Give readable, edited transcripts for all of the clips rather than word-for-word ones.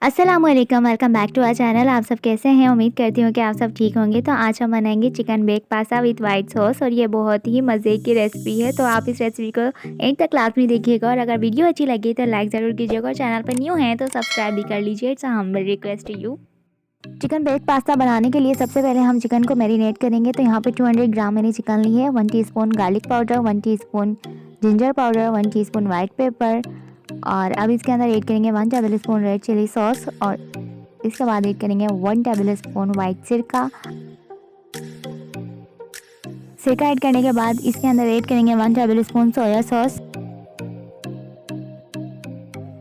अस्सलामुअलैकुम, welcome back to our channel. आप सब कैसे हैं? उम्मीद करती हूँ कि आप सब ठीक होंगे। तो आज हम बनाएंगे chicken bake pasta with white sauce और ये बहुत ही मज़े की रेसिपी है। तो आप इस रेसिपी को एंड तक लाजमी देखिएगा और अगर वीडियो अच्छी लगी तो लाइक ज़रूर कीजिएगा और चैनल पर न्यू हैं तो सब्सक्राइब भी कर लीजिए। It's humble request to you. Chicken bake pasta बनाने के लिए सबसे पहले हम चिकन को मैरिनेट करेंगे। तो यहाँ पे 200 ग्राम मैंने चिकन ली है। 1 teaspoon garlic powder, 1 teaspoon ginger powder, 1 teaspoon white pepper और अब इसके अंदर ऐड करेंगे 1 tablespoon red chilli sauce और इसके बाद ऐड करेंगे 1 टेबल स्पून वाइट सिरका। सिरका ऐड करने के बाद इसके अंदर ऐड करेंगे 1 टेबल स्पून सोया सॉस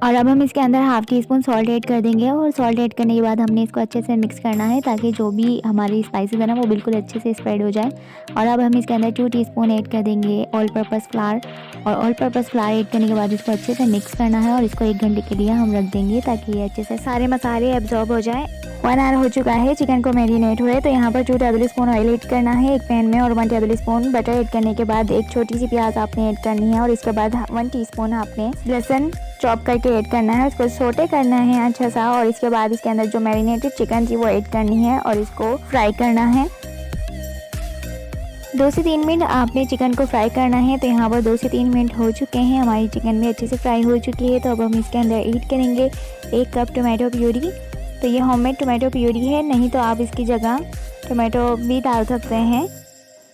और अब हम इसके अंदर half teaspoon salt add कर देंगे। और सॉल्ट ऐड करने के बाद हमने इसको अच्छे से मिक्स करना है ताकि जो भी हमारी स्पाइसेस है ना वो बिल्कुल अच्छे से स्प्रेड हो जाए। और अब हम इसके अंदर 2 टीस्पून ऐड कर देंगे ऑल पर्पस फ्लावर और ऑल पर्पस फ्लावर ऐड करने के बाद इसको अच्छे से मिक्स करना है और इसको 1 घंटे के लिए हम रख देंगे ताकि ये अच्छे से सारे मसाले एब्जॉर्ब हो जाए। 1 आवर हो चुका है चिकन को मैरिनेट हुए। तो यहाँ पर 2 टेबल स्पून ऑयल ऐड करना है एक पैन में और 1 टेबल स्पून बटर ऐड करने के बाद एक छोटी सी प्याज आपने ऐड करनी है और इसके बाद 1 टीस्पून आपने लहसुन चॉप करके ऐड करना है। उसको सोटे करना है अच्छा सा और इसके बाद इसके अंदर जो मैरिनेटेड चिकन थी वो ऐड करनी है और इसको फ्राई करना है। 2 से 3 मिनट आपने चिकन को फ्राई करना है। तो यहाँ पर 2 से 3 मिनट हो चुके हैं, हमारी चिकन भी अच्छे से फ्राई हो चुकी है। तो अब हम इसके अंदर ऐड करेंगे 1 कप टोमेटो प्यूरी। तो ये होममेड टोमेटो प्यूरी है, नहीं तो आप इसकी जगह टोमेटो भी डाल सकते हैं।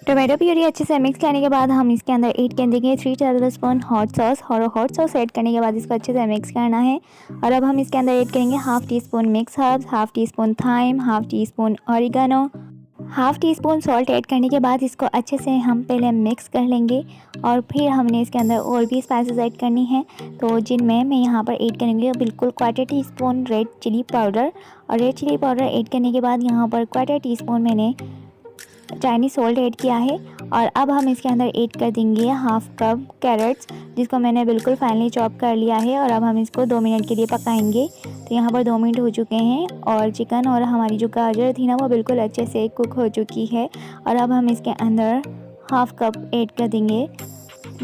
टोमेटो प्यूरी अच्छे से मिक्स करने के बाद हम इसके अंदर ऐड कर देंगे 3 टेबल स्पून हॉट सॉस और हॉट सॉस ऐड करने के बाद इसको अच्छे से मिक्स करना है। और अब हम इसके अंदर ऐड करेंगे half teaspoon mix herbs, half teaspoon thyme, half teaspoon oregano, half teaspoon salt add करने के बाद इसको अच्छे से हम पहले मिक्स कर लेंगे और फिर हमने इसके अंदर और भी स्पाइसेस ऐड करनी है। तो जिनमें मैं यहाँ पर ऐड करेंगे बिल्कुल 1/4 टीस्पून रेड चिली पाउडर और रेड चिली पाउडर ऐड करने के बाद यहाँ पर 1/4 टीस्पून मैंने चाइनीज़ सॉल्ट ऐड किया है। और अब हम इसके अंदर ऐड कर देंगे हाफ कप कैरेट्स जिसको मैंने बिल्कुल फाइनली चॉप कर लिया है और अब हम इसको 2 मिनट के लिए पकाएंगे। तो यहाँ पर 2 मिनट हो चुके हैं और चिकन और हमारी जो गाजर थी ना वो बिल्कुल अच्छे से कुक हो चुकी है। और अब हम इसके अंदर हाफ कप ऐड कर देंगे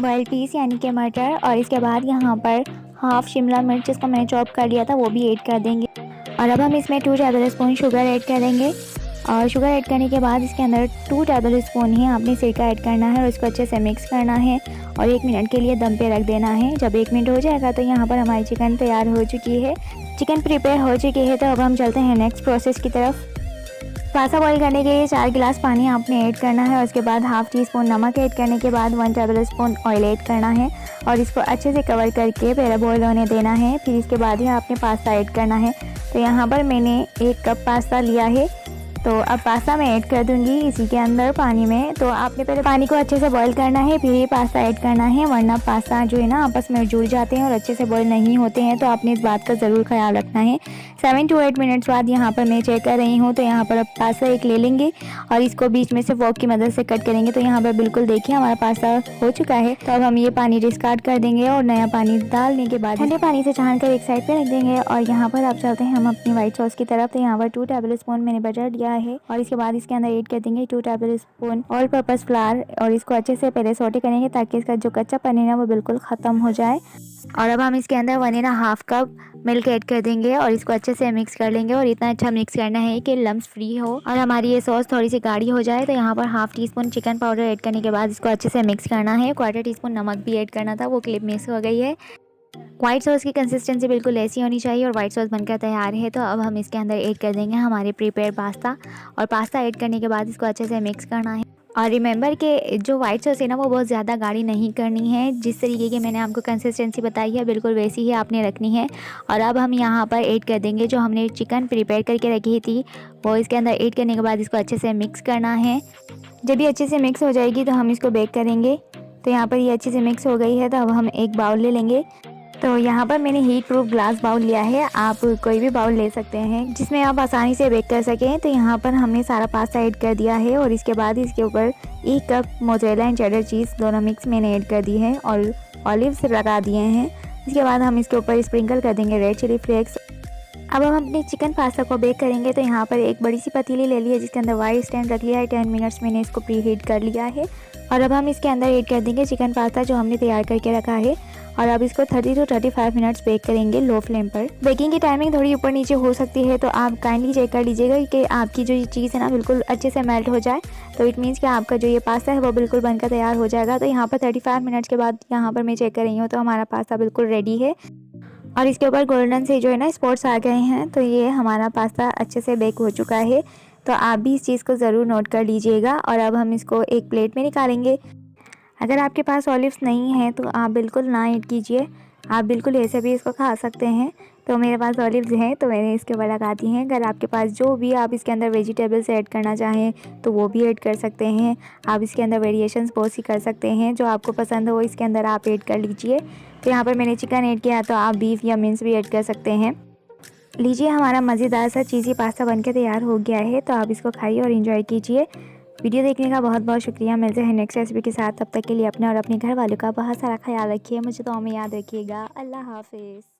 बॉइल्ड पीस यानी कि मटर और इसके बाद यहाँ पर हाफ शिमला मिर्च जिसको मैंने चॉप कर लिया था वो भी ऐड कर देंगे। और अब हम इसमें 2 टेबल स्पून शुगर ऐड कर देंगे और शुगर ऐड करने के बाद इसके अंदर 2 टेबल स्पून ही आपने सिरका ऐड करना है और इसको अच्छे से मिक्स करना है और 1 मिनट के लिए दम पे रख देना है। जब 1 मिनट हो जाएगा तो यहाँ पर हमारी चिकन तैयार हो चुकी है, चिकन प्रिपेयर हो चुकी है। तो अब हम चलते हैं नेक्स्ट प्रोसेस की तरफ। पास्ता बॉईल करने के लिए 4 गिलास पानी आपने ऐड करना है और उसके बाद हाफ टी स्पून नमक ऐड करने के बाद 1 टेबल स्पून ऑयल ऐड करना है और इसको अच्छे से कवर करके पहले बॉईल होने देना है। फिर इसके बाद ही आपने पास्ता ऐड करना है। तो यहाँ पर मैंने 1 कप पास्ता लिया है। तो अब पास्ता मैं ऐड कर दूंगी इसी के अंदर पानी में। तो आपने पहले पानी को अच्छे से बॉईल करना है फिर ही पास्ता ऐड करना है, वरना पास्ता जो है ना आपस में जुड़ जाते हैं और अच्छे से बॉईल नहीं होते हैं। तो आपने इस बात का ज़रूर ख्याल रखना है। 7 to 8 मिनट्स बाद यहाँ पर मैं चेक कर रही हूँ। तो यहाँ पर अब पास्ता एक ले लेंगे और इसको बीच में से फोर्क की मदद से कट करेंगे। तो यहाँ पर बिल्कुल देखिए हमारा पास्ता हो चुका है। तो अब हम ये पानी डिस्कार्ड कर देंगे और नया पानी डालने के बाद ठंडे पानी से छान कर एक साइड पर रख देंगे। और यहाँ पर आप चलते हैं हम अपनी वाइट सॉस की तरफ। तो यहाँ पर 2 टेबल स्पून मैंने बटर लिया है और इसके बाद इसके अंदर ऐड कर देंगे 2 table spoon all purpose flower और इसको अच्छे से पहले सोटे करेंगे ताकि इसका जो कच्चा पन है ना वो बिल्कुल ख़त्म हो जाए। और अब हम इसके अंदर 1.5 कप मिल्क ऐड कर देंगे और इसको अच्छे से मिक्स कर लेंगे और इतना अच्छा मिक्स करना है कि लम्स फ्री हो और हमारी ये सॉस थोड़ी सी गाढ़ी हो जाए। तो यहाँ पर half tea spoon chicken powder add करने के बाद इसको अच्छे से मिक्स करना है। 1/4 टीस्पून नमक भी ऐड करना था, वो क्लिप मिस हो गई है। वाइट सॉस की कंसिस्टेंसी बिल्कुल ऐसी होनी चाहिए और वाइट सॉस बनकर तैयार है। तो अब हम इसके अंदर ऐड कर देंगे हमारे प्रिपेयर पास्ता और पास्ता ऐड करने के बाद इसको अच्छे से मिक्स करना है। और रिमेंबर कि जो वाइट सॉस है ना वो बहुत ज़्यादा गाढ़ी नहीं करनी है, जिस तरीके की मैंने आपको कंसिस्टेंसी बताई है बिल्कुल वैसी ही आपने रखनी है। और अब हम यहाँ पर ऐड कर देंगे जो हमने चिकन प्रिपेयर करके रखी थी वो इसके अंदर ऐड करने के बाद इसको अच्छे से मिक्स करना है। जब ये अच्छे से मिक्स हो जाएगी तो हम इसको बेक करेंगे। तो यहाँ पर ये अच्छे से मिक्स हो गई है। तो अब हम एक बाउल ले लेंगे। तो यहाँ पर मैंने हीट प्रूफ ग्लास बाउल लिया है, आप कोई भी बाउल ले सकते हैं जिसमें आप आसानी से बेक कर सकें। तो यहाँ पर हमने सारा पास्ता ऐड कर दिया है और इसके बाद इसके ऊपर 1 कप मोज़रेला एंड चेडर चीज़ दोनों मिक्स मैंने ऐड कर दी है और ऑलिव्स लगा दिए हैं। इसके बाद हम इसके ऊपर स्प्रिंकल कर देंगे रेड चिली फ्लेक्स। अब हम अपने चिकन पास्ता को बेक करेंगे। तो यहाँ पर एक बड़ी सी पतीली ले ली है जिसके अंदर वाइट स्टैंड रख लिया है। 10 मिनट्स मैंने इसको प्री हीट कर लिया है और अब हम इसके अंदर ऐड कर देंगे चिकन पास्ता जो हमने तैयार करके रखा है। और अब इसको 30 to 35 मिनट्स बेक करेंगे लो फ्लेम पर। बेकिंग की टाइमिंग थोड़ी ऊपर नीचे हो सकती है, तो आप काइंडली चेक कर लीजिएगा कि आपकी जो ये चीज़ है ना बिल्कुल अच्छे से मेल्ट हो जाए। तो इट मीन्स कि आपका जो ये पास्ता है वो बिल्कुल बनकर तैयार हो जाएगा। तो यहाँ पर 35 मिनट्स के बाद यहाँ पर मैं चेक कर रही हूँ तो हमारा पास्ता बिल्कुल रेडी है और इसके ऊपर गोल्डन से जो है ना स्पॉट्स आ गए हैं। तो ये हमारा पास्ता अच्छे से बेक हो चुका है। तो आप भी इस चीज़ को ज़रूर नोट कर लीजिएगा। और अब हम इसको एक प्लेट में निकालेंगे। अगर आपके पास ऑलिव्स नहीं है तो आप बिल्कुल ना ऐड कीजिए, आप बिल्कुल ऐसे भी इसको खा सकते हैं। तो मेरे पास ऑलिव्स हैं तो मैंने इसके ऊपर लगा दी हैं। अगर आपके पास जो भी आप इसके अंदर वेजिटेबल्स ऐड करना चाहें तो वो भी ऐड कर सकते हैं। आप इसके अंदर वेरिएशंस बहुत सी कर सकते हैं, जो आपको पसंद हो इसके अंदर आप ऐड कर लीजिए। तो यहाँ पर मैंने चिकन ऐड किया तो आप बीफ या मिन्स भी ऐड कर सकते हैं। लीजिए, हमारा मज़ेदार सा चीज़ी पास्ता बनके तैयार हो गया है। तो आप इसको खाइए और एंजॉय कीजिए। वीडियो देखने का बहुत बहुत शुक्रिया। मिलते हैं नेक्स्ट रेसिपी के साथ। तब तक के लिए अपने और अपने घर वालों का बहुत सारा ख्याल रखिए। मुझे तो में याद रखिएगा। अल्लाह हाफिज़।